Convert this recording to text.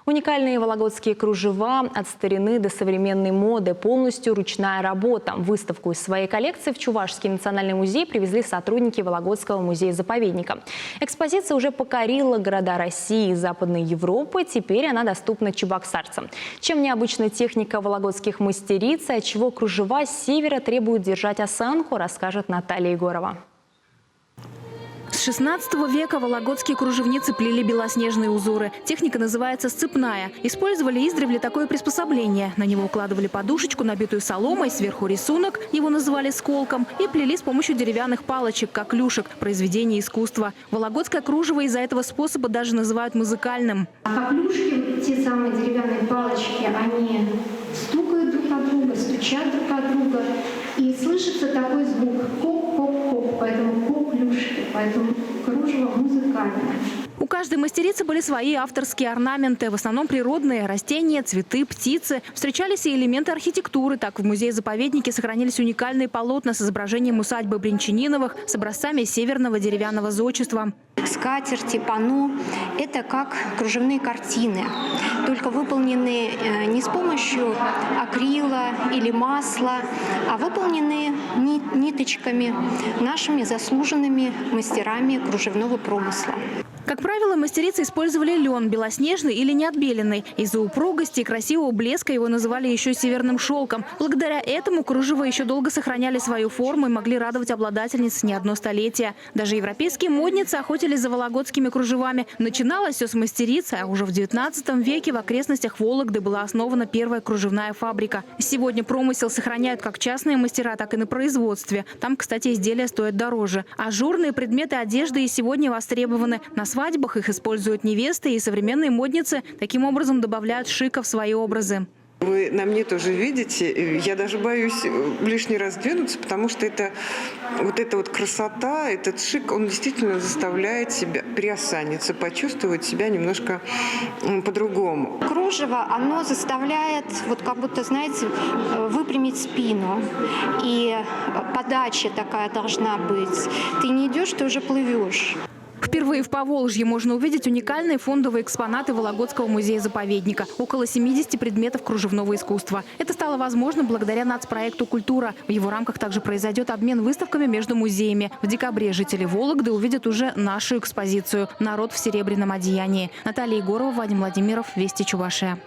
Уникальные вологодские кружева от старины до современной моды, полностью ручная работа. Выставку из своей коллекции в Чувашский национальный музей привезли сотрудники Вологодского музея-заповедника. Экспозиция уже покорила города России и Западной Европы. Теперь она доступна чебоксарцам. Чем необычна техника вологодских мастериц, и отчего кружева с севера требуют держать осанку, расскажет Наталья Егорова. С 16 века вологодские кружевницы плели белоснежные узоры. Техника называется сцепная. Использовали издревле такое приспособление. На него укладывали подушечку, набитую соломой, сверху рисунок, его называли сколком, и плели с помощью деревянных палочек, как клюшек, произведение искусства. Вологодское кружево из-за этого способа даже называют музыкальным. А клюшки, те самые деревянные палочки, они стукают друг от друга, стучат друг от друга, и слышится такой звук коп-коп-коп, поэтому коп-клюшки, поэтому кружево музыкальное. У каждой мастерицы были свои авторские орнаменты, в основном природные: растения, цветы, птицы. Встречались и элементы архитектуры. Так, в музее-заповеднике сохранились уникальные полотна с изображением усадьбы Бринчаниновых с образцами северного деревянного зодчества. Скатерти, панно – это как кружевные картины, только выполненные не с помощью акрила или масла, а выполненные ниточками нашими заслуженными мастерами кружевного промысла. Как правило, мастерицы использовали лен, белоснежный или неотбеленный. Из-за упругости и красивого блеска его называли еще северным шелком. Благодаря этому кружева еще долго сохраняли свою форму и могли радовать обладательниц не одно столетие. Даже европейские модницы охотились за вологодскими кружевами. Начиналось все с мастерицы, а уже в 19 веке в окрестностях Вологды была основана первая кружевная фабрика. Сегодня промысел сохраняют как частные мастера, так и на производстве. Там, кстати, изделия стоят дороже. Ажурные предметы одежды и сегодня востребованы. На свадьбах их используют невесты, и современные модницы таким образом добавляют шика в свои образы. Вы на мне тоже видите, я даже боюсь лишний раз двинуться, потому что эта красота, этот шик, он действительно заставляет себя приосаниться, почувствовать себя немножко по-другому. Кружево, оно заставляет, как будто, знаете, выпрямить спину. И подача такая должна быть. Ты не идешь, ты уже плывешь. Впервые в Поволжье можно увидеть уникальные фондовые экспонаты Вологодского музея-заповедника. Около 70 предметов кружевного искусства. Это стало возможно благодаря нацпроекту «Культура». В его рамках также произойдет обмен выставками между музеями. В декабре жители Вологды увидят уже нашу экспозицию «Народ в серебряном одеянии». Наталья Егорова, Вадим Владимиров, Вести Чувашия.